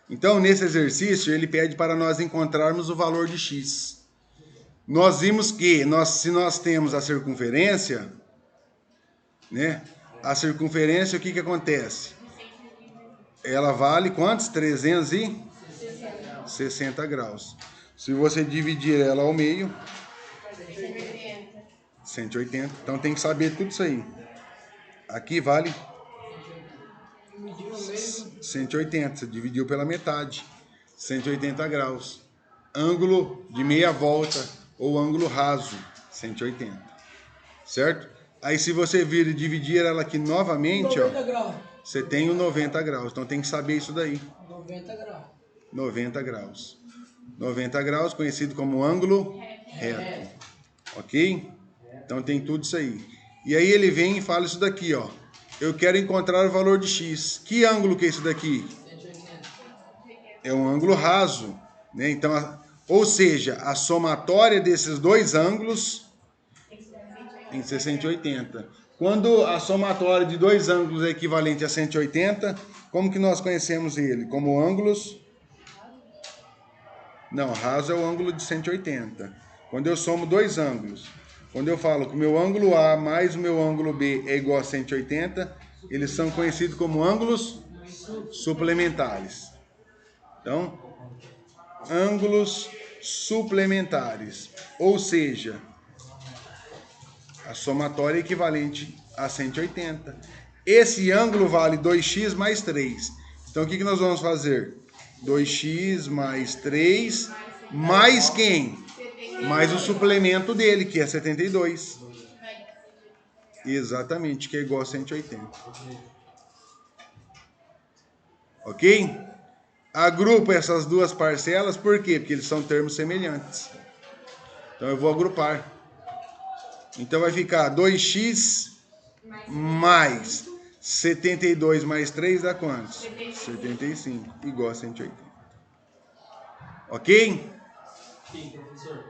Então, nesse exercício, ele pede para nós encontrarmos o valor de x. Nós vimos que se nós temos a circunferência, né? A circunferência, o que acontece? Ela vale quantos? 360 graus. Se você dividir ela ao meio, 180. Então tem que saber tudo isso aí. Aqui vale 180. Você dividiu pela metade. 180 graus. Ângulo de meia volta ou ângulo raso, 180. Certo? Aí se você vir e dividir ela aqui novamente, 90 graus. Você tem o 90 graus. Então tem que saber isso daí. 90 graus. 90 graus. 90 graus, conhecido como ângulo reto. Ok? Então tem tudo isso aí. E aí ele vem e fala isso daqui, ó. Eu quero encontrar o valor de x. Que ângulo que é isso daqui? 180. É um ângulo raso, né? Então, ou seja, a somatória desses dois ângulos tem que ser 180. Quando a somatória de dois ângulos é equivalente a 180, como que nós conhecemos ele? Como ângulos... Não, raso é o ângulo de 180. Quando eu somo dois ângulos, quando eu falo que o meu ângulo A mais o meu ângulo B é igual a 180, eles são conhecidos como ângulos suplementares. Então, ângulos suplementares, ou seja, a somatória é equivalente a 180. Esse ângulo vale 2x mais 3. Então, o que nós vamos fazer? 2x mais 3, mais quem? Mais o suplemento dele, que é 72. Exatamente, que é igual a 180. Ok? Agrupo essas duas parcelas, por quê? Porque eles são termos semelhantes. Então, eu vou agrupar. Então, vai ficar 2x mais 72 mais 3 dá quantos? 75, igual a 180. Ok? Sim, professor.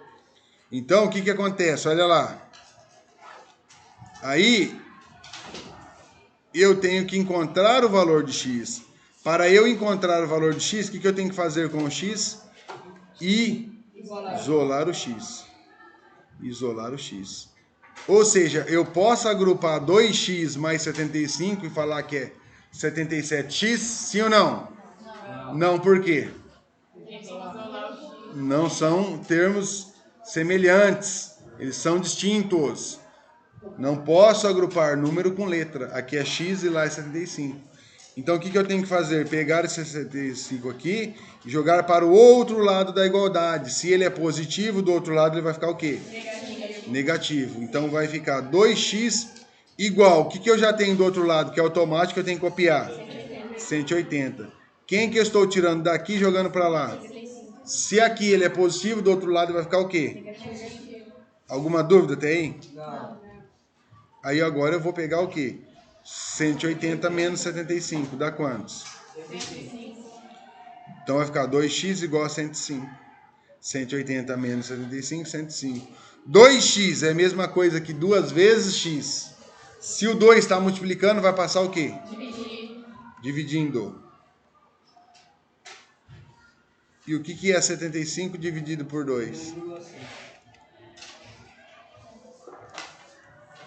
Então, o que acontece? Olha lá. Aí, eu tenho que encontrar o valor de x. Para eu encontrar o valor de x, o que eu tenho que fazer com o x? Isolar o x. Isolar o x. Ou seja, eu posso agrupar 2x mais 75 e falar que é 77x, sim ou não? Não, por quê? Não são termos semelhantes, eles são distintos. Não posso agrupar número com letra. Aqui é x e lá é 75. Então o que eu tenho que fazer? Pegar esse 75 aqui e jogar para o outro lado da igualdade. Se ele é positivo, do outro lado ele vai ficar o quê? Negativo. Então vai ficar 2x igual. O que eu já tenho do outro lado, que é automático, eu tenho que copiar? 180. Quem que eu estou tirando daqui e jogando para lá? Se aqui ele é positivo, do outro lado vai ficar o quê? Alguma dúvida até aí? Não. Aí agora eu vou pegar o quê? 180 menos 75, dá quantos? 75. Então vai ficar 2x igual a 105. 180 menos 75, 105. 2x é a mesma coisa que 2 vezes x. Se o 2 está multiplicando, vai passar o quê? Dividindo. E o que é 75 dividido por 2?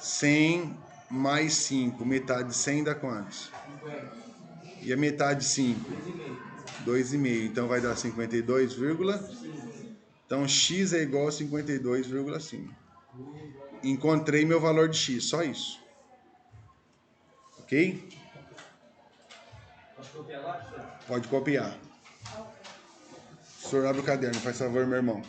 100 mais 5. Metade de 100 dá quantos? 50. E a metade de 5? 2,5. Então vai dar 52, então x é igual a 52,5. Encontrei meu valor de x, só isso. Ok? Posso copiar lá, professor? Pode copiar. O senhor abre o caderno, faz favor, meu irmão.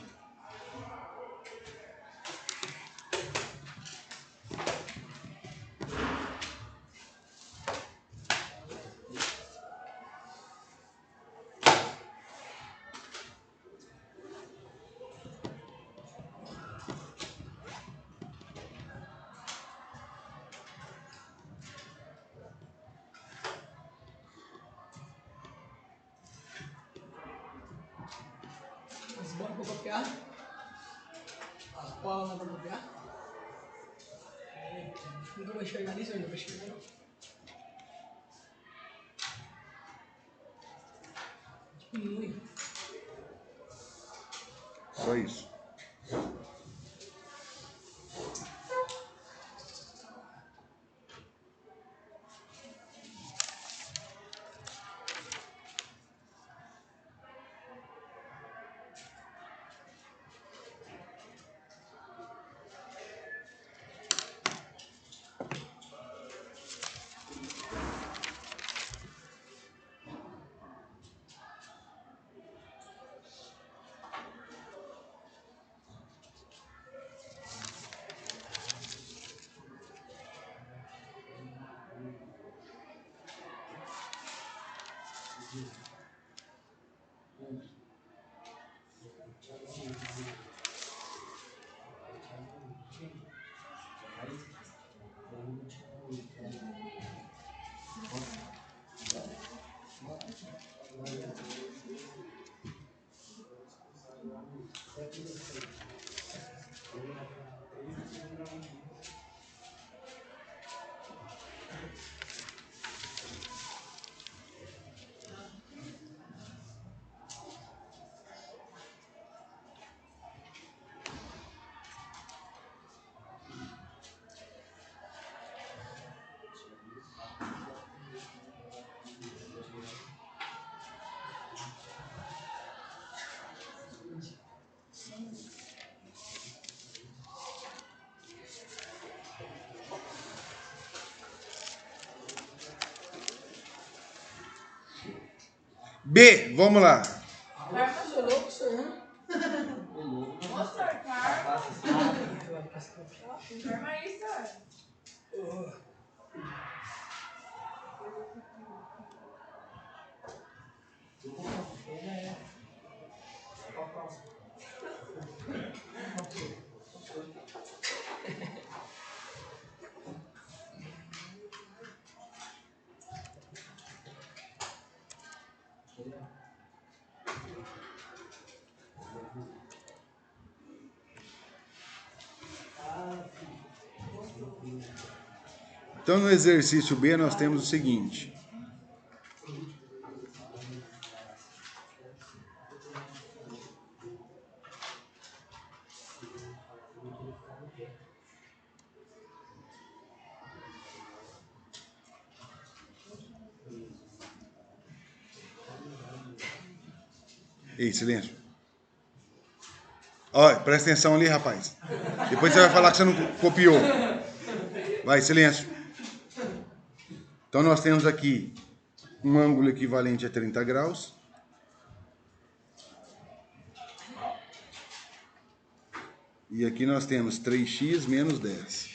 As bolas para copiar? As bolas para copiar? Nunca vai chegar nisso, ainda vai chegar. Só isso. B, vamos lá. Karma, sou louco, sou eu. Nossa, karma. Karma é isso, olha. Então, no exercício B, nós temos o seguinte. Ei, silêncio. Olha, presta atenção ali, rapaz. Depois você vai falar que você não copiou. Vai, silêncio. Então, nós temos aqui um ângulo equivalente a 30 graus. E aqui nós temos 3x menos 10.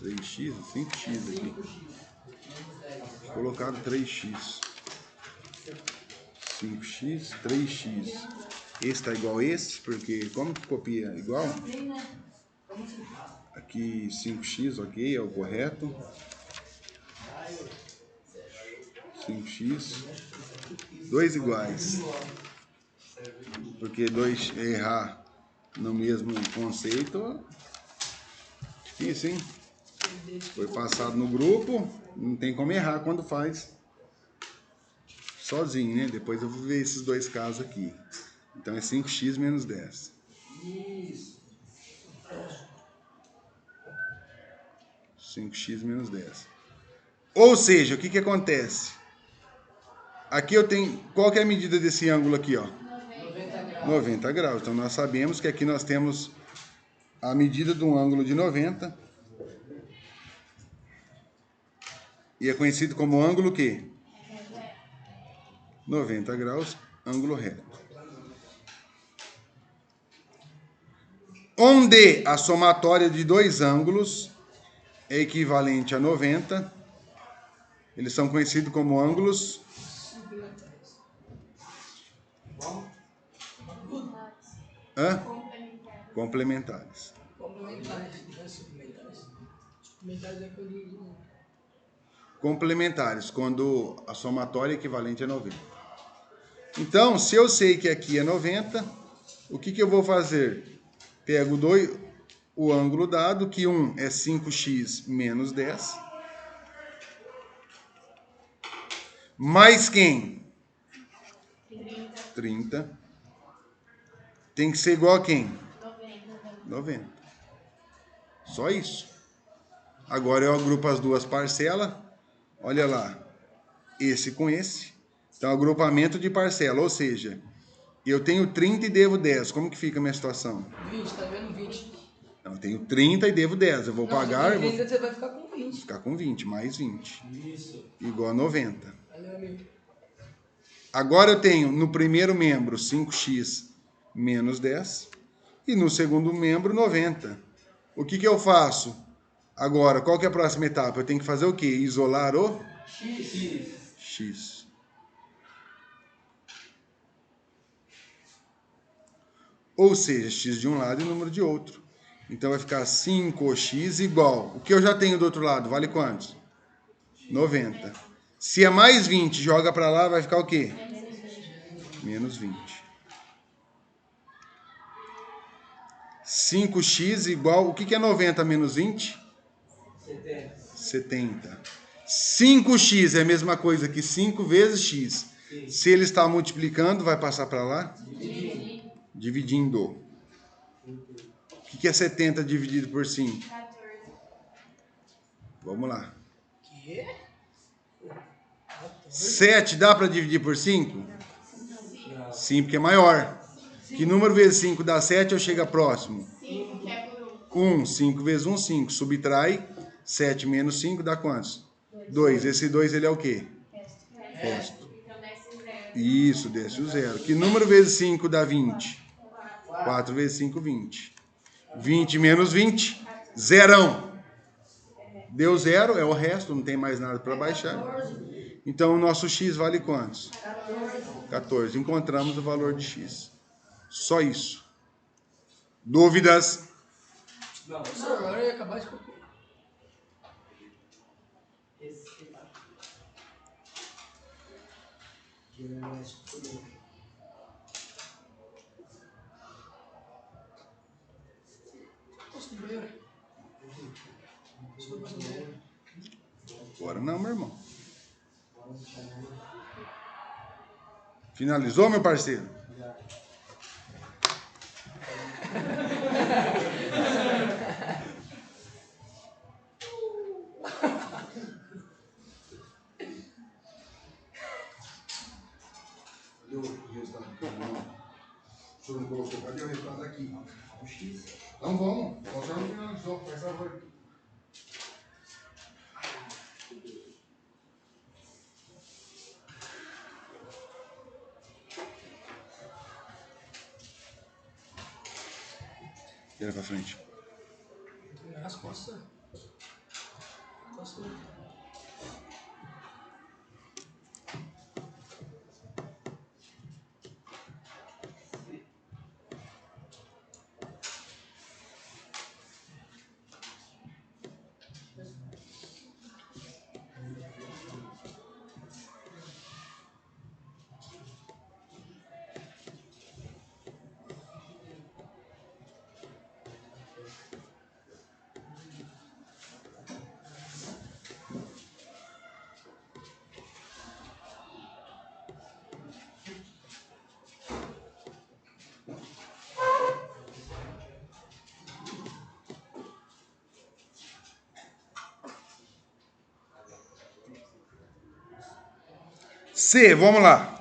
3x, 5x aqui. Colocado 3x. 5x, 3x. Esse está igual a esse, porque como que copia igual? Aqui 5x, ok, é o correto. 5x. 2 iguais. Porque 2 errar no mesmo conceito, difícil, hein? Foi passado no grupo, não tem como errar quando faz sozinho, né? Depois eu vou ver esses dois casos aqui. Então é 5x menos 10. 5x menos 10. Ou seja, o que que acontece? Aqui eu tenho... Qual que é a medida desse ângulo aqui, ó? 90 graus. Então nós sabemos que aqui nós temos a medida de um ângulo de 90. E é conhecido como ângulo quê? 90 graus, ângulo reto. Onde a somatória de dois ângulos é equivalente a 90, eles são conhecidos como ângulos complementares. Complementares, quando a somatória é equivalente a 90. Então, se eu sei que aqui é 90, o que que eu vou fazer? Pego o ângulo dado, que um é 5x menos 10. Mais quem? 30. Tem que ser igual a quem? 90. Só isso. Agora eu agrupo as duas parcelas. Olha lá. Esse com esse. Então, agrupamento de parcela. Ou seja, eu tenho 30 e devo 10. Como que fica a minha situação? 20, tá vendo? 20. Não, eu tenho 30 e devo 10. Eu vou pagar... Não, 30 você vai ficar com 20. Vou ficar com 20, mais 20. Isso. Igual a 90. Valeu, amigo. Agora eu tenho no primeiro membro 5x menos 10 e no segundo membro 90. O que eu faço? Agora, qual que é a próxima etapa? Eu tenho que fazer o quê? Isolar o x. Ou seja, x de um lado e número de outro. Então vai ficar 5x igual. O que eu já tenho do outro lado vale quantos? 90. Se é mais 20, joga para lá, vai ficar o quê? Menos 20. 5x igual... O que é 90 menos 20? 70. 5x é a mesma coisa que 5 vezes x. Sim. Se ele está multiplicando, vai passar para lá? Dividindo. O que é 70 dividido por 5? 14. Vamos lá. Que? 7 dá para dividir por 5? Sim, porque é maior. Sim. Que número vezes 5 dá 7 ou chega próximo? 5, que é por 1. 1. 5 vezes 1, 5. Subtrai 7 menos 5 dá quantos? 2. Esse 2 ele é o quê? Resto. Então desce 0. Isso, desce o 0. Que número vezes 5 dá 20? 4 vezes 5, 20. 20 menos 20, zerão. Deu 0, é o resto, não tem mais nada para baixar. Então o nosso x vale quantos? 14. Encontramos o valor de x. Só isso. Dúvidas? Não, professor, agora eu ia acabar de copiar. Posso ir no banheiro? Agora não, meu irmão. Finalizou, meu parceiro? O senhor não colocou, cadê o resultado aqui? Então vamos, o senhor não finalizou, faz favor. Vira pra frente. As costas. C, vamos lá.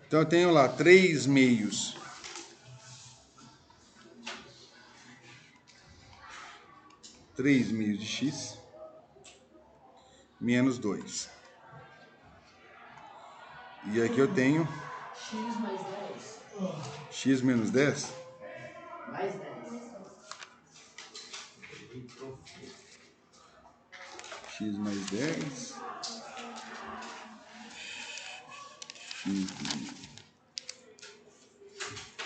Então eu tenho lá 3 meios. Três meios de x menos 2. E aqui eu tenho X mais 10. x menos 10. Mais 10. X mais 10.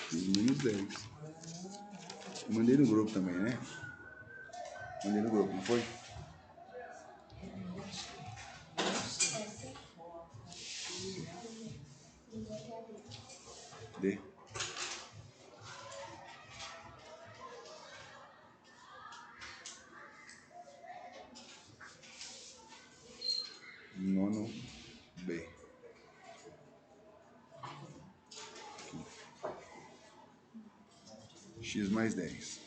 X menos 10. Eu mandei no grupo também, né? Mandei no grupo, não foi? D. Nono B. X mais 10.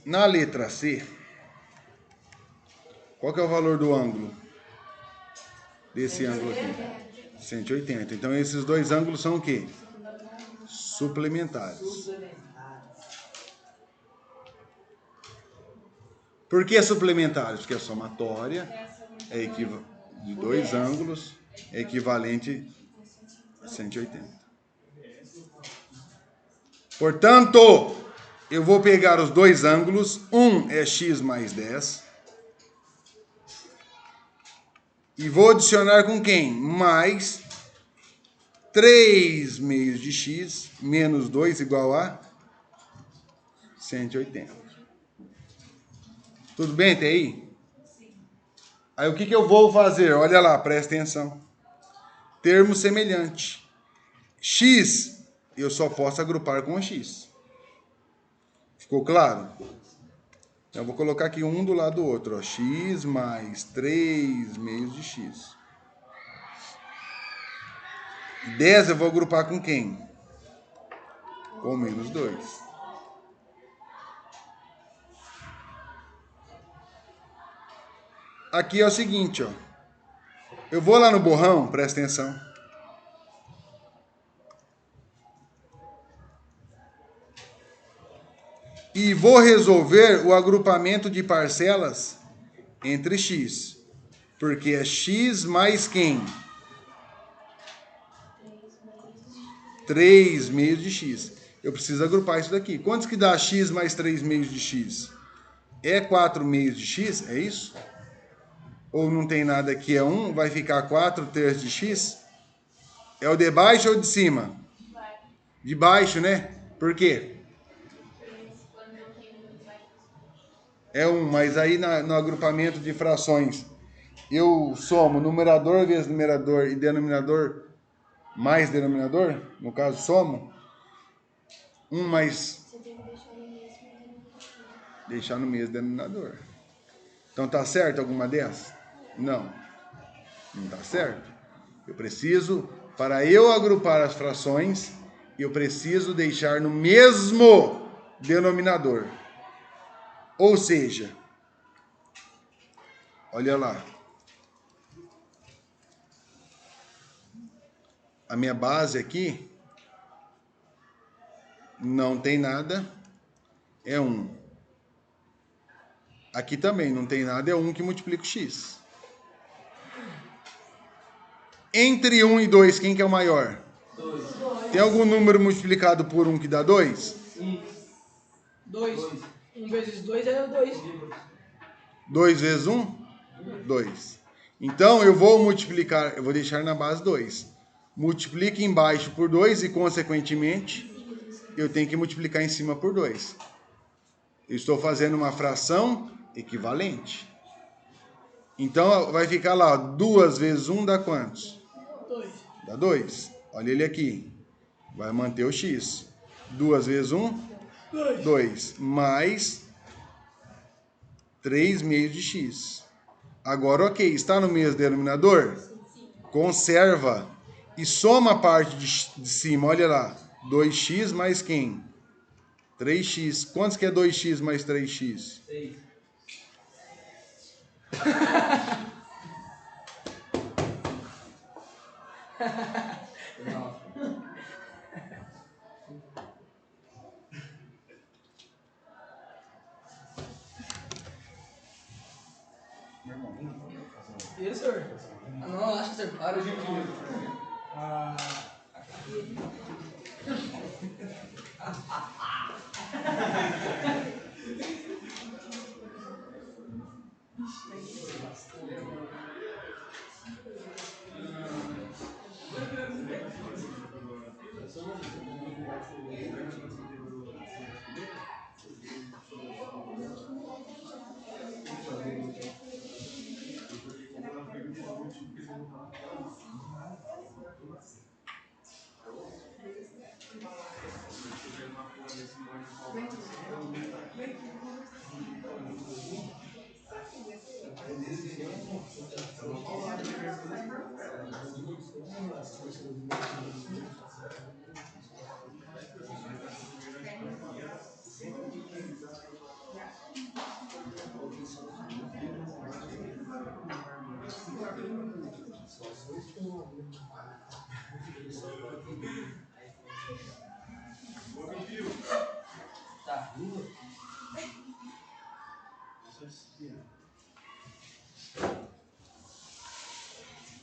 Na letra C, qual que é o valor do ângulo? Desse ângulo aqui? 180. Então esses dois ângulos são o quê? Suplementares. Por que suplementares? Porque a somatória de dois ângulos é equivalente a 180. Portanto, eu vou pegar os dois ângulos, um é x mais 10, e vou adicionar com quem? Mais 3 meios de x menos 2 igual a 180. Tudo bem até aí? Aí o que eu vou fazer? Olha lá, presta atenção. Termo semelhante. X, eu só posso agrupar com x. Ficou claro? Então eu vou colocar aqui um do lado do outro. Ó. X mais 3 meios de x. 10 eu vou agrupar com quem? Com menos 2. Aqui é o seguinte, ó. Eu vou lá no borrão, presta atenção. E vou resolver o agrupamento de parcelas entre x. Porque é x mais quem? 3 meios de x. Eu preciso agrupar isso daqui. Quantos que dá x mais 3 meios de x? É 4 meios de x? É isso? Ou não tem nada aqui, é 1, vai ficar 4 terços de x? É o de baixo ou de cima? De baixo, né? Por quê? É 1, mas aí no agrupamento de frações, eu somo numerador vezes numerador e denominador mais denominador, no caso somo, 1 mais... Você tem que deixar no mesmo denominador. Então tá certo alguma dessas? Não. Não tá certo. Eu preciso, para eu agrupar as frações, eu preciso deixar no mesmo denominador. Ou seja, olha lá. A minha base aqui não tem nada, é 1. Aqui também não tem nada, é 1 que multiplica o x. Entre 1 e 2, quem que é o maior? 2. Tem algum número multiplicado por 1 que dá 2? Sim. 2. 1 vezes 2 é 2. 2 vezes 1? 2. Então eu vou multiplicar, eu vou deixar na base 2. Multiplique embaixo por 2 e, consequentemente, eu tenho que multiplicar em cima por 2. Eu estou fazendo uma fração equivalente. Então vai ficar lá, 2 vezes 1 dá quantos? 2. Dá 2. Olha ele aqui. Vai manter o x. 2 vezes 1? 2. Mais 3 meios de x. Agora, ok, está no mesmo denominador? Conserva e soma a parte de cima, olha lá. 2x mais quem? 3x. Quantos que é 2x mais 3x? 6. E aí, senhor? Ah, não, acho que você para, gente.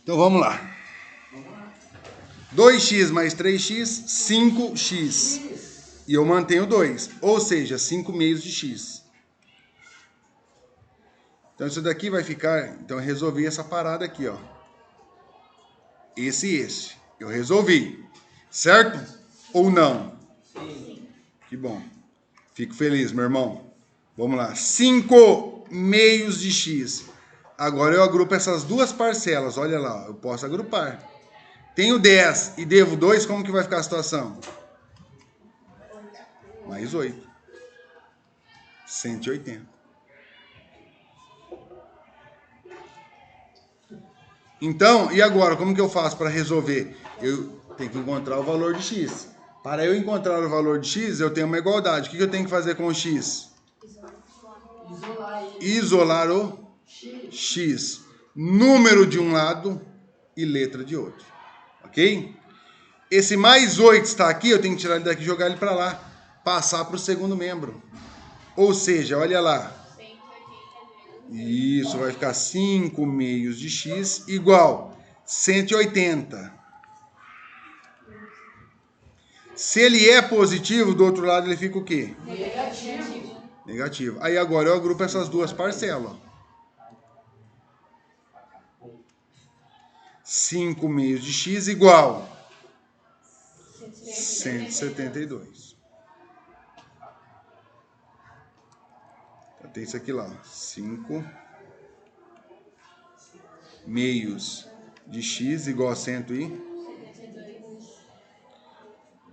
Então vamos lá. 2x mais 3x, 5x. E eu mantenho 2, ou seja, 5 meios de x. Então isso daqui vai ficar... Então eu resolvi essa parada aqui, ó. Esse e esse. Eu resolvi. Certo? Ou não? Sim. Que bom. Fico feliz, meu irmão. Vamos lá. 5 meios de x. Agora eu agrupo essas duas parcelas. Olha lá, eu posso agrupar. Tenho 10 e devo 2, como que vai ficar a situação? Mais 8. 180. Então, e agora, como que eu faço para resolver? Eu tenho que encontrar o valor de x. Para eu encontrar o valor de x, eu tenho uma igualdade. O que eu tenho que fazer com o x? Isolar o x. Número de um lado e letra de outro. Ok? Esse mais 8 está aqui, eu tenho que tirar ele daqui e jogar ele para lá. Passar para o segundo membro. Ou seja, olha lá. Isso, vai ficar 5 meios de x igual 180. Se ele é positivo, do outro lado ele fica o quê? Negativo. Negativo. Aí agora eu agrupo essas duas parcelas. 5 meios de x igual 172. Então, tem isso aqui lá. 5 meios de x igual a 172.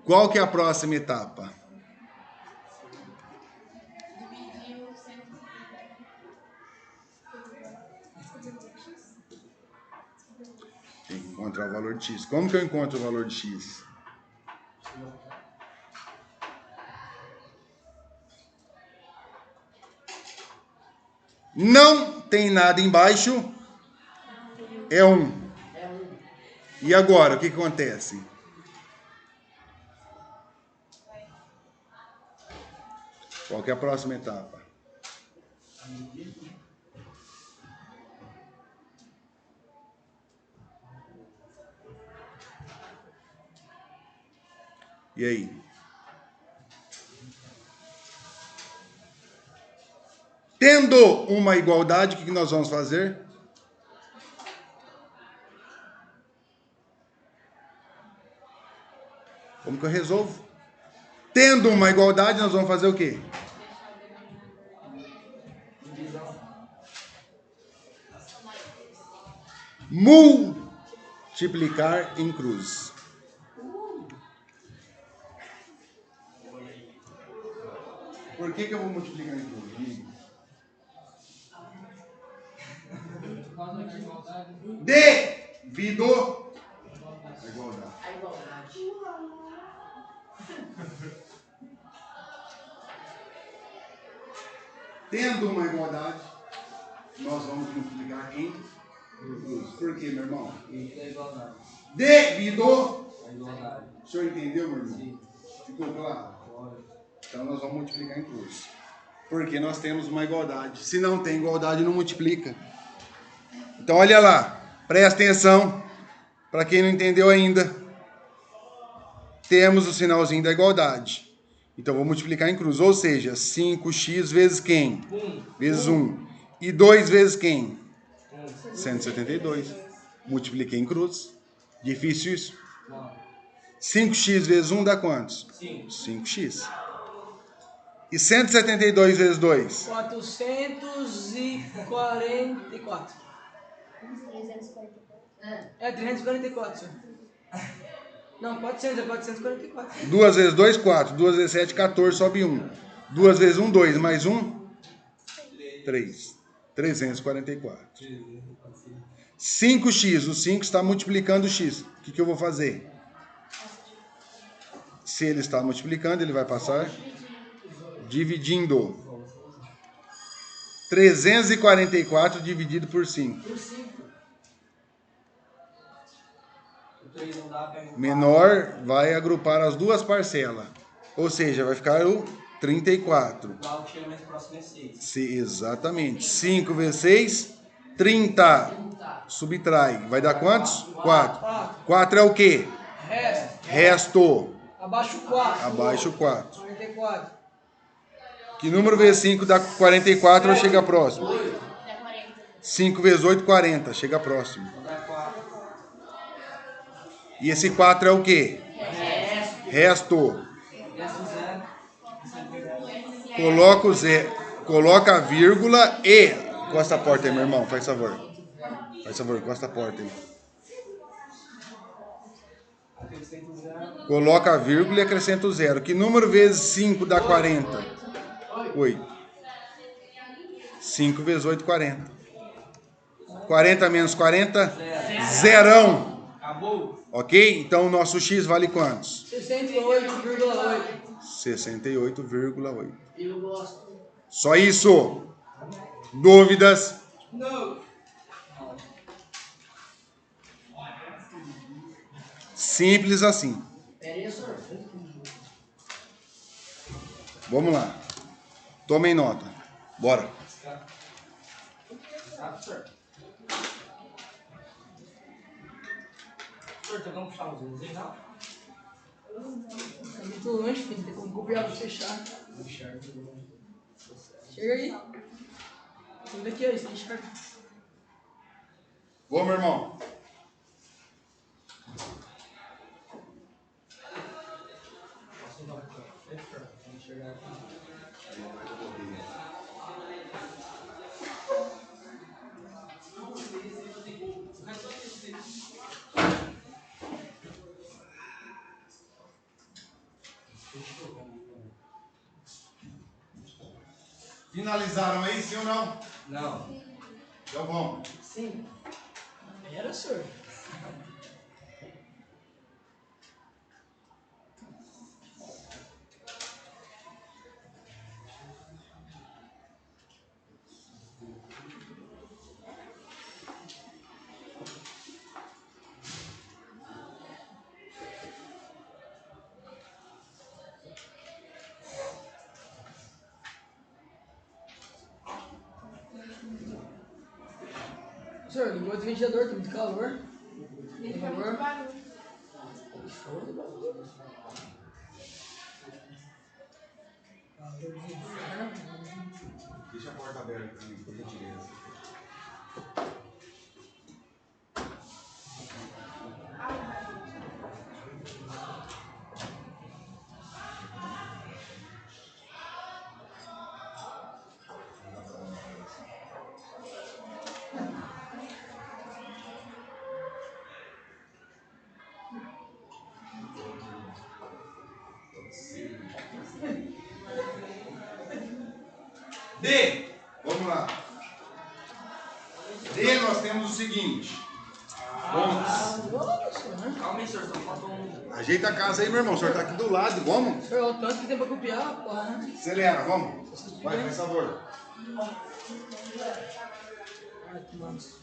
Qual que é a próxima etapa? Dividir o 150. Tem que encontrar o valor de x. Como que eu encontro o valor de x? Não tem nada embaixo. É 1. E agora, o que acontece? Qual que é a próxima etapa? E aí? Tendo uma igualdade, o que nós vamos fazer? Como que eu resolvo? Tendo uma igualdade, nós vamos fazer o quê? Multiplicar em cruz. Por que eu vou multiplicar em cruz, amigo? Devido à igualdade. Tendo uma igualdade, nós vamos multiplicar em cruz. Por quê, meu irmão? Devido à igualdade. O senhor entendeu, meu irmão? Sim. Ficou claro? Então nós vamos multiplicar em cruz. Porque nós temos uma igualdade. Se não tem igualdade, não multiplica. Então olha lá. Presta atenção. Para quem não entendeu ainda. Temos o sinalzinho da igualdade. Então vou multiplicar em cruz. Ou seja, 5x vezes quem? 1. Vezes 1. E 2 vezes quem? 172. Multipliquei em cruz. Difícil isso? Não. 5x vezes 1 dá quantos? 5. 5x. E 172 vezes 2? 444. É 344, senhor. Não, 400, é 444. 2 vezes 2, 4. 2 vezes 7, 14, sobe 1. 2 vezes 1, 2. Mais 1, 3. 344. 5x, o 5 está multiplicando o x. O que eu vou fazer? Se ele está multiplicando, ele vai passar dividindo. 344 dividido por 5. Por 5. Menor vai agrupar as duas parcelas. Ou seja, vai ficar o 34. Lá o que chega mais próximo é 6. Exatamente. 5 vezes 6, 30. Subtrai. Vai dar quantos? 4. 4 é o quê? Resto. Resto. Abaixo 4. Abaixo 4. 44. Que número vezes 5 dá 44 ou chega próximo? Dá 40. 5 vezes 8, 40. Chega próximo. Dá 4. E esse 4 é o quê? Resto. Resto 0. Coloca o zero. Coloca a vírgula e... Encosta a porta aí, meu irmão. Faz favor. Faz favor, encosta a porta aí. Acrescenta 0. Coloca a vírgula e acrescenta o zero. Que número vezes 5 dá 40? 8. 5 vezes 8, 40. 40 menos 40? Zerão. Acabou. Ok? Então o nosso x vale quantos? 68,8. 68,8. Eu gosto. Só isso? Dúvidas? Não. Simples assim. Pera aí, senhor. Vamos lá. Tomem nota. Bora. Senhor, tem como puxar os desenhos, não? É muito longe, filho. Tem como copiar pra fechar. Chega aí. Tudo aqui, ó. Isso tem enxerga. Vamos, meu irmão. Finalizaram aí, sim ou não? Não. Então vamos. Sim. Pera, senhor. Senhor, ligou o ventilador, tem muito calor. Ele fica muito barulho. Show de barulho. Calor de inferno. Deixa a porta aberta pra mim, por gentileza. D. Vamos lá. D, nós temos o seguinte. Vamos. Nossa, senhor. Calma aí, senhor. Só falta um. Ajeita a casa aí, meu irmão. O senhor tá aqui do lado. Vamos. Senhor, o tanto que tem pra copiar, porra, né? Acelera, vamos. Vai, faz favor. Ai, que massa.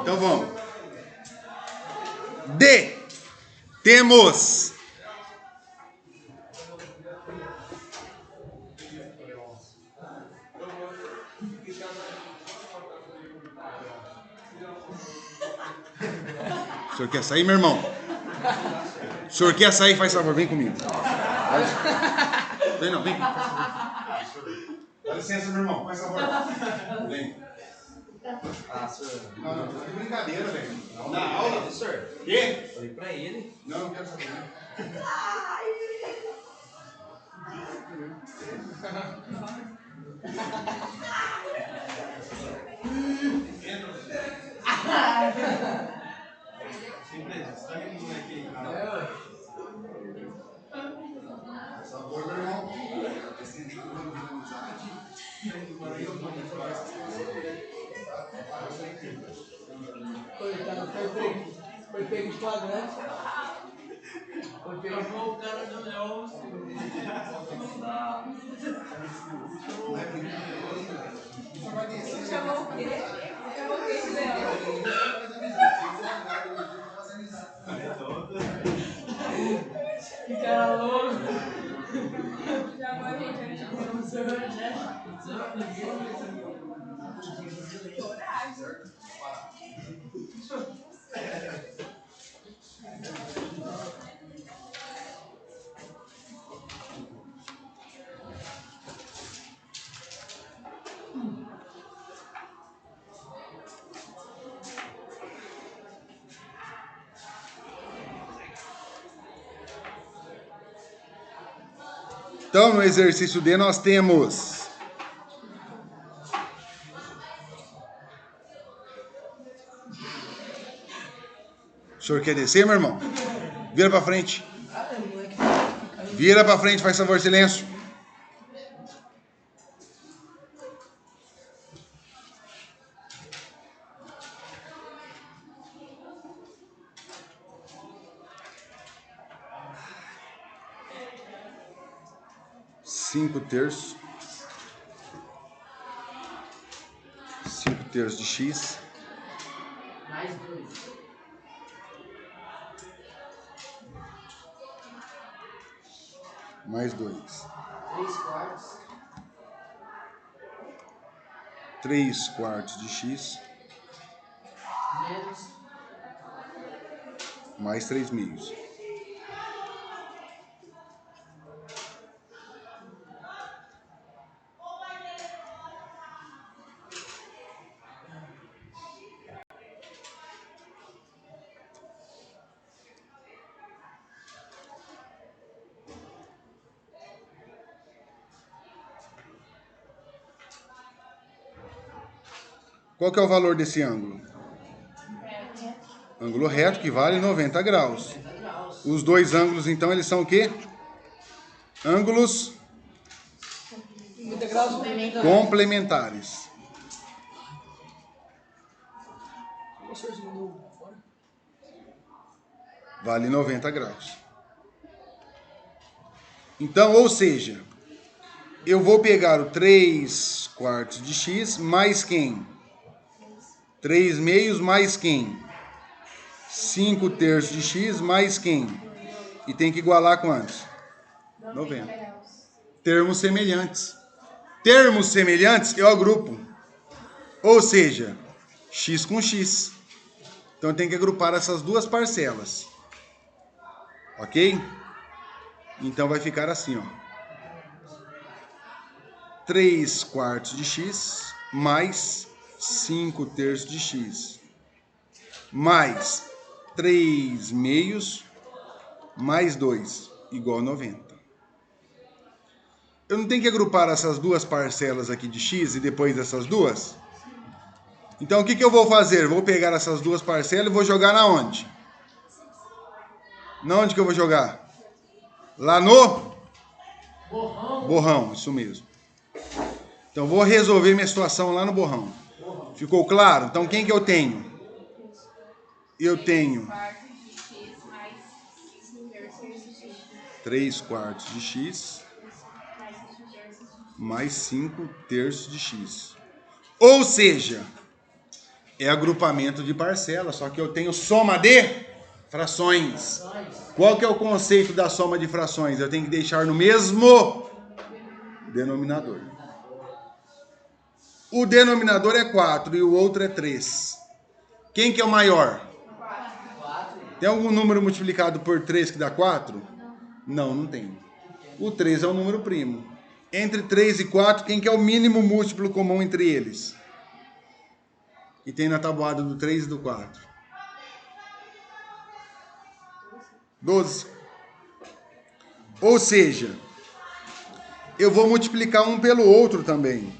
Então vamos. D. Temos. O senhor quer sair, meu irmão? O senhor quer sair? Faz favor, vem comigo. Vem não, vem. Dá licença, meu irmão. Faz favor. Vem. Ah, senhor. Não, não, tá de brincadeira, velho. Não, Na falei pra aula? ele, senhor. Quê? Falei pra ele. Não, não quero saber. Sabor, meu irmão. Coitado, foi pego de flagrante. Foi pego de o cara do Leão. Chamou o quê? Chamou o quê de Leão? Que cara louco. Chamou a gente Então, no exercício D, nós temos o senhor quer descer, meu irmão? Vira pra frente. Vira pra frente, faz favor, silêncio. Cinco terços. 5 terços de X. Mais 2. Mais 2. 3 quartos. 3 quartos de X. Menos. Mais 3 meios. Qual que é o valor desse ângulo? Ângulo reto, que vale 90 graus. Os dois ângulos, então, eles são o quê? Ângulos 90 graus complementares. O senhor se mandou fora? Vale 90 graus. Então, ou seja, eu vou pegar o 3 quartos de X mais quem? 3 meios mais quem? 5 terços de X mais quem? E tem que igualar quantos? 90. Termos semelhantes. Termos semelhantes eu agrupo. Ou seja, X com X. Então tem que agrupar essas duas parcelas. Ok? Então vai ficar assim, ó. 3 quartos de X mais 5 terços de X. Mais 3 meios mais 2 igual a 90. Eu não tenho que agrupar essas duas parcelas aqui de X e depois essas duas? Então o que eu vou fazer? Vou pegar essas duas parcelas e vou jogar na onde? Na onde que eu vou jogar? Lá no borrão, isso mesmo. Então vou resolver minha situação lá no borrão. Ficou claro? Então quem que eu tenho? Eu tenho 3 quartos de X mais 5 terços de X. Ou seja, é agrupamento de parcelas, só que eu tenho soma de frações. Qual que é o conceito da soma de frações? Eu tenho que deixar no mesmo denominador. O denominador é 4 e o outro é 3. Quem que é o maior? 4. Tem algum número multiplicado por 3 que dá 4? Não, não tem. O 3 é o número primo. Entre 3 e 4, quem que é o mínimo múltiplo comum entre eles? E tem na tabuada do 3 e do 4. 12. Ou seja, eu vou multiplicar um pelo outro também.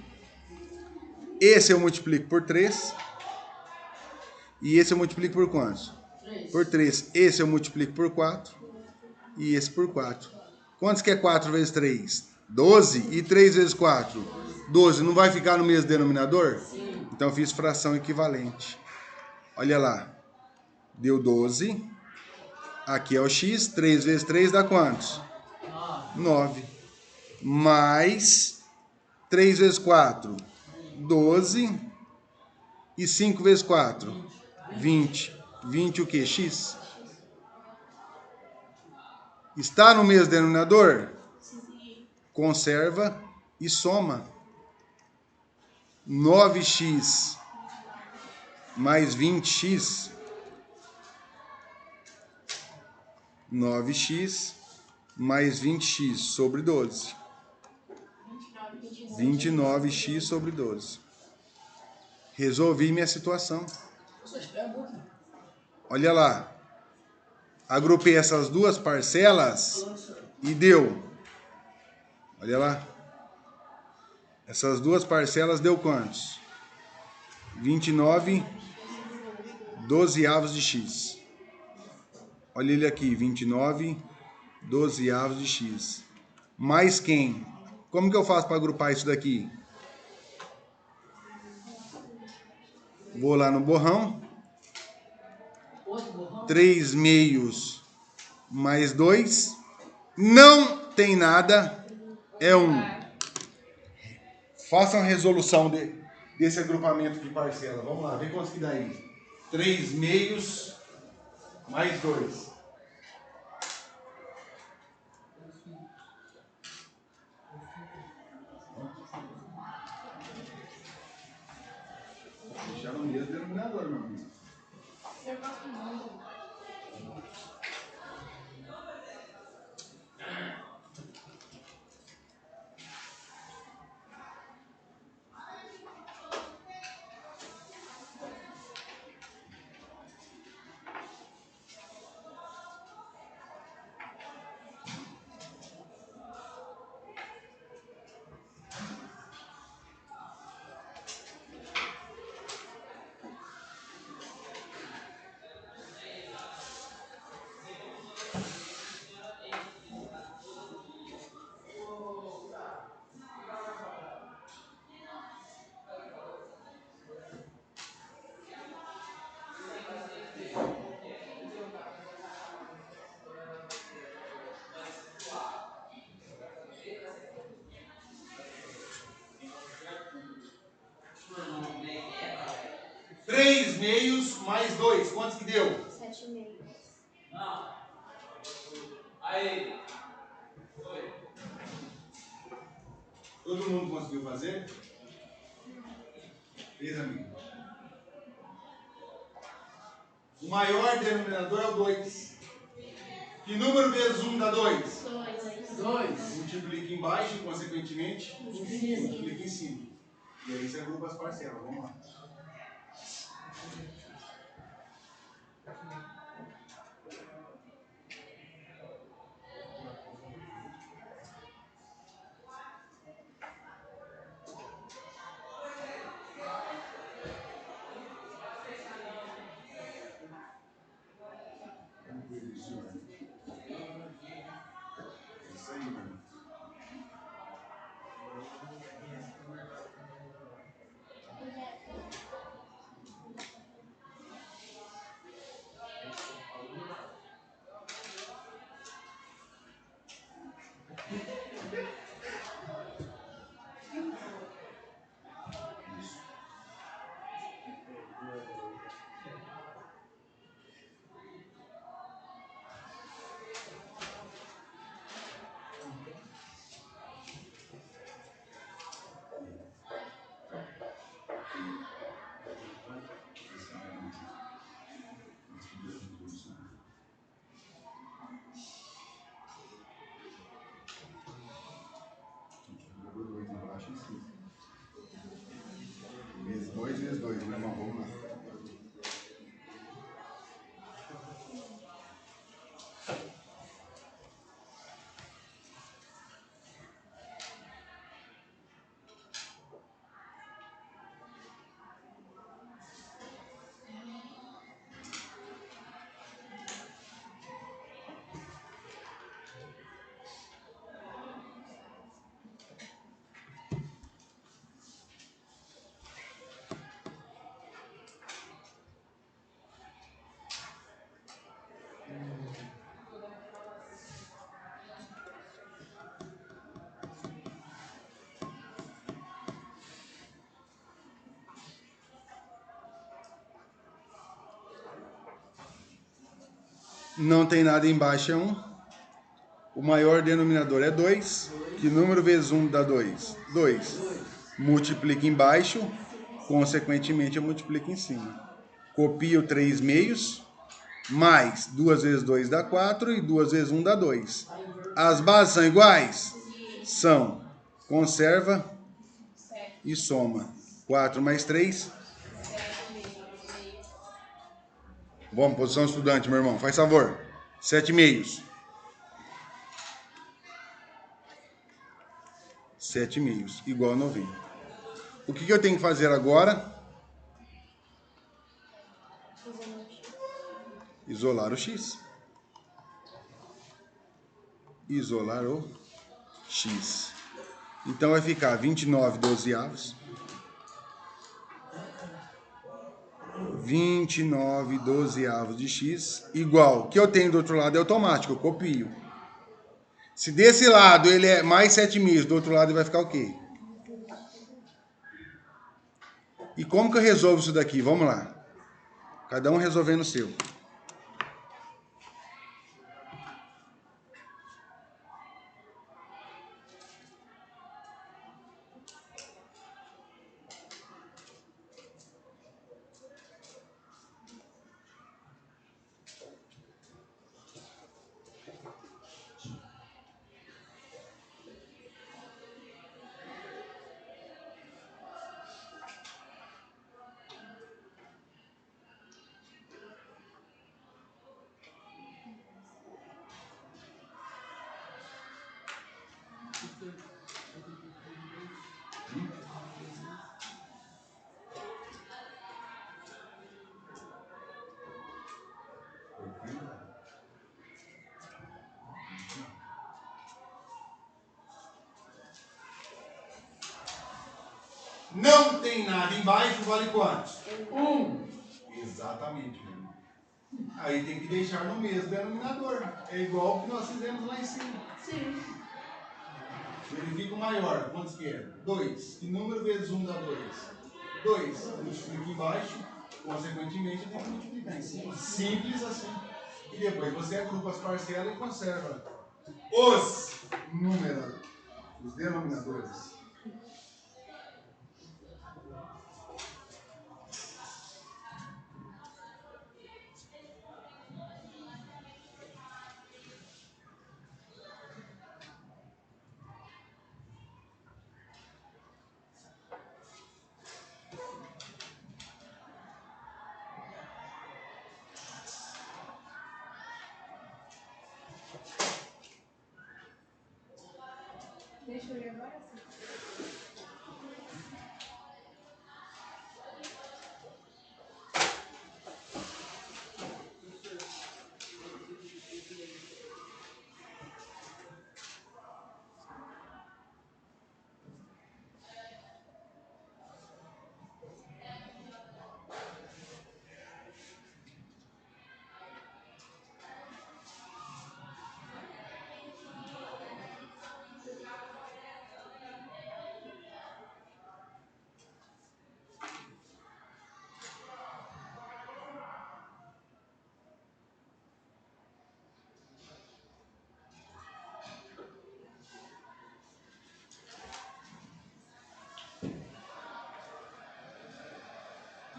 Esse eu multiplico por 3. E esse eu multiplico por quantos? Por 3. Esse eu multiplico por 4. E esse por 4. Quantos que é 4 vezes 3? 12. E 3 vezes 4? 12. Não vai ficar no mesmo denominador? Sim. Então eu fiz fração equivalente. Olha lá. Deu 12. Aqui é o x. 3 vezes 3 dá quantos? 9. Mais 3 vezes 4? 12. E 5 vezes 4? 20. 20 o quê? X? Está no mesmo denominador? Conserva e soma. 9x mais 20x. 9x mais 20x sobre 12. 29x sobre 12. Resolvi minha situação. Olha lá. Agrupei essas duas parcelas e deu. Olha lá. Essas duas parcelas deu quantos? 29 dozeavos de x. Olha ele aqui, 29 dozeavos de x. Mais quem? Como que eu faço para agrupar isso daqui? Vou lá no borrão. 3 meios mais 2. Não tem nada. É 1. Façam a resolução desse agrupamento de parcela. Vamos lá, vê quantos que dá aí. 3 meios mais 2. Deixar no mesmo denominador, meu amigo. 3 meios mais 2. Quantos que deu? 7 meios. Aí. Todo mundo conseguiu fazer? Fez, amigo? O maior denominador é o 2. Que número vezes 1 dá 2? 2. Multiplica embaixo e, consequentemente, multiplica em cima. E aí você agrupa as parcelas. Vamos lá. Isso aí, mano. Não tem nada embaixo, é 1. O maior denominador é 2. Que número vezes 1 dá 2? 2. Multiplica embaixo, consequentemente eu multiplico em cima. Copio 3 meios, mais 2 vezes 2 dá 4 e 2 vezes 1 dá 2. As bases são iguais? São. Conserva e soma. 4 mais 3. Vamos, posição estudante, meu irmão. Faz favor. 7 meios. 7 meios, igual a 90. O que eu tenho que fazer agora? Isolar o x. Isolar o x. Então vai ficar 29 dozeavos. 29 dozeavos de x igual. O que eu tenho do outro lado é automático, eu copio. Se desse lado ele é mais 7 meios, do outro lado ele vai ficar o quê? E como que eu resolvo isso daqui? Vamos lá. Cada um resolvendo o seu. Não tem nada embaixo, vale quantos? 1. Exatamente, meu irmão. Aí tem que deixar no mesmo denominador. É igual o que nós fizemos lá em cima. Sim. Verifica o maior. Quantos que é? 2. Que número vezes 1 dá 2? 2. Multiplica embaixo. Consequentemente, eu tenho que multiplicar em cima. Simples assim. E depois você agrupa as parcelas e conserva os números, os denominadores. Deixa eu ir agora.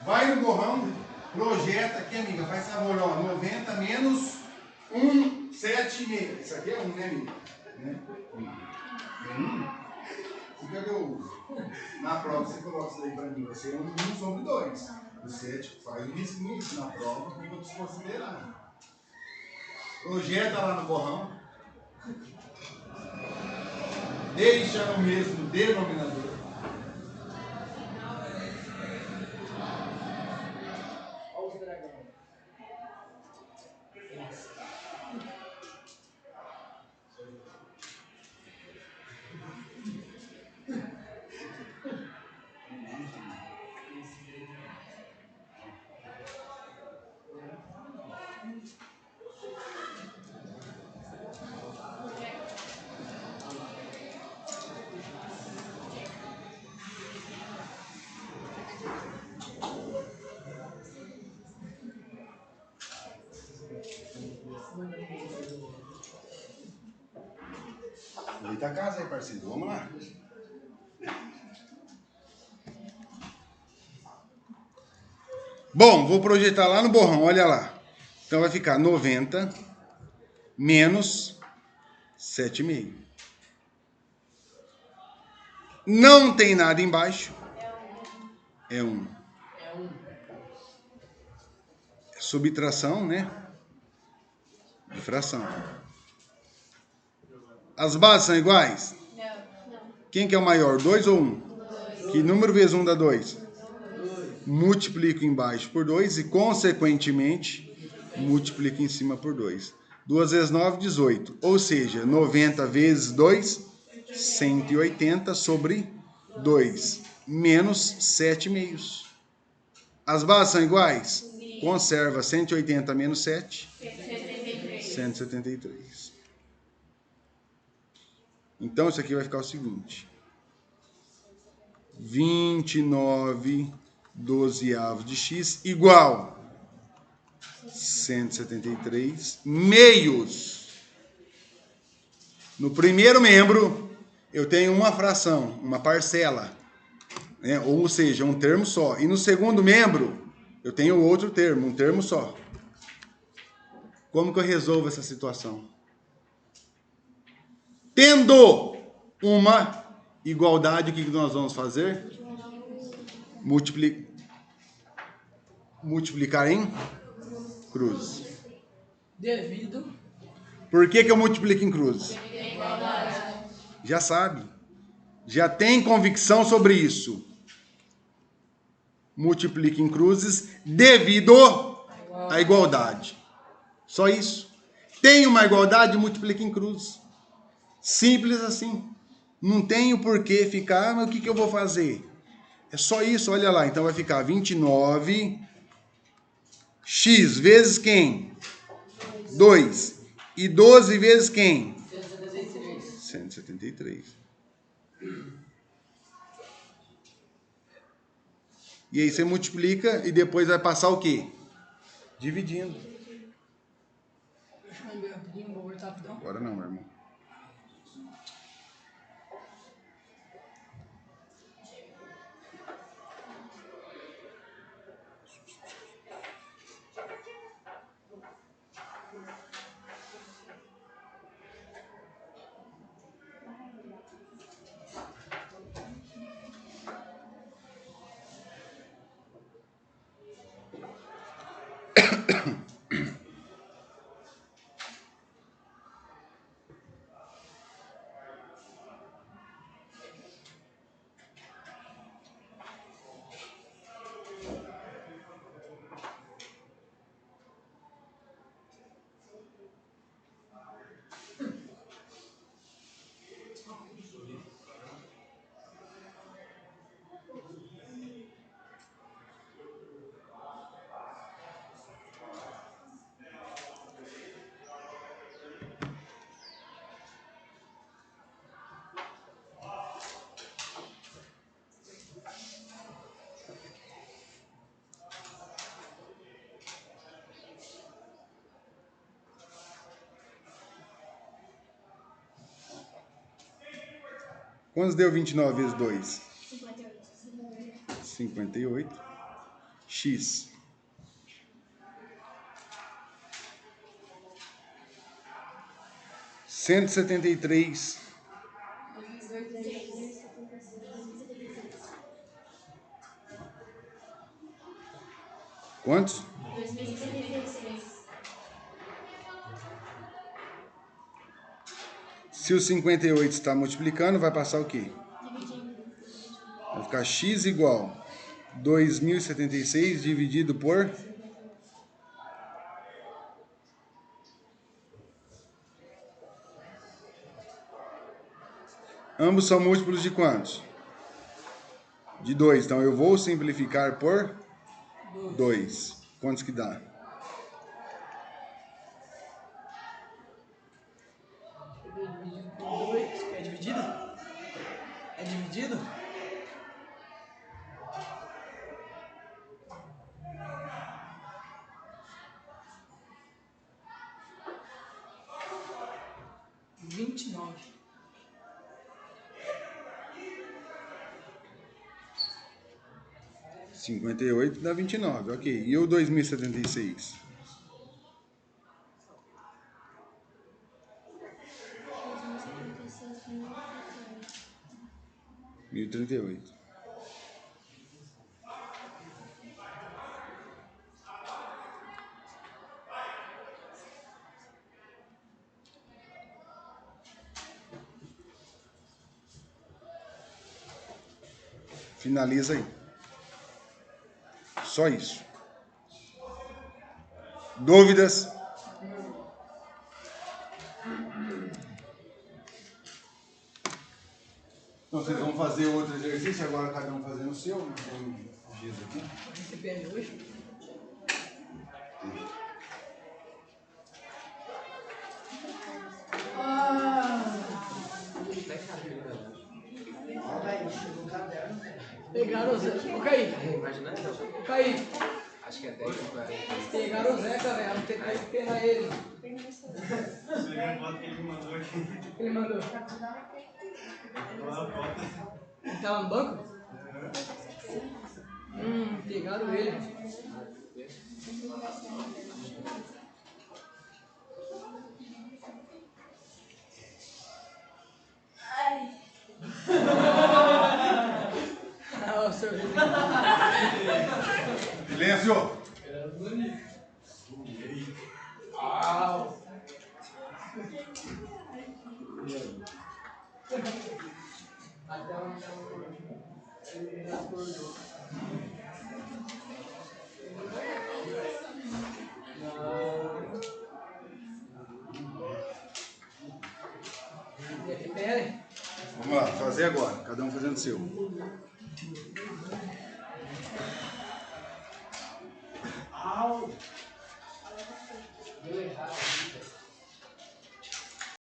Vai no borrão, projeta aqui, amiga, faz favor, ó, 90 menos 1, 7,5. Isso aqui é 1, né, amiga? Né? 1? O que é que eu uso? Na prova você coloca isso daí pra mim, vai ser 1 sobre 2. O 7 faz um risquinho isso na prova, porque eu vou desconsiderar. Projeta lá no borrão. Deixa no mesmo denominador. ajeita a casa aí, parceiro. Vamos lá. Bom, vou projetar lá no borrão, olha lá. Então vai ficar 90 menos 7,5. Não tem nada embaixo. É 1. É um. Subtração, né? De fração. As bases são iguais? Não. Quem que é o maior, 2 ou 1? Que número vezes 1 dá 2? 2. Multiplico embaixo por 2 e, consequentemente, multiplico em cima por 2. 2 vezes 9, 18. Ou seja, 90 vezes 2, 180 sobre 2. Menos 7 meios. As bases são iguais? Conserva 180 menos 7. 173. Então, isso aqui vai ficar o seguinte. 29 dozeavos de x igual 173 meios. No primeiro membro, eu tenho uma fração, uma parcela, né? Ou seja, um termo só. E no segundo membro, eu tenho outro termo, um termo só. Como que eu resolvo essa situação? Tendo uma igualdade, o que nós vamos fazer? Multiplicar em cruz. Devido. Por que eu multiplico em cruz? Já sabe. Já tem convicção sobre isso. Multiplica em cruzes devido à igualdade. Só isso. Tem uma igualdade, multiplica em cruz. Simples assim. Não tem o porquê ficar, mas o que eu vou fazer? É só isso, olha lá. Então vai ficar 29 x vezes quem? 2. E 12 vezes quem? 173. E aí você multiplica e depois vai passar o quê? Dividindo. Deixa eu ver rapidinho, vou voltar rapidão. Agora não, meu irmão. Quantos deu 29 vezes 2? 58. X. Cento e setenta e três. Quantos? 2076. Se o 58 está multiplicando, vai passar o quê? Dividindo. Vai ficar x igual 2076 dividido por... Ambos são múltiplos de quantos? De 2. Então eu vou simplificar por 2. Quantos que dá? Dividido por 2. É dividido? É dividido? 58 dá 29, ok. E o 2076? 1038. Finaliza aí. Só isso. Dúvidas? Então vocês vão fazer outro exercício, agora cada um fazendo o seu. Não tem giz aqui. Você perde hoje? Pegaram o Zeca. Ô, Kaique. Imagina aí, Kaique. acho que é 10 ou 40. Pegaram o Zeca, velho. Vamos tentar esperar ele. Você viu a foto que ele mandou aqui? Ele mandou. Olha a foto. Ele tava no banco? Pegaram ele. Ah, o sorriso. Silêncio! Vamos lá, fazer agora. Cada um fazendo o seu. Au! Deu errado.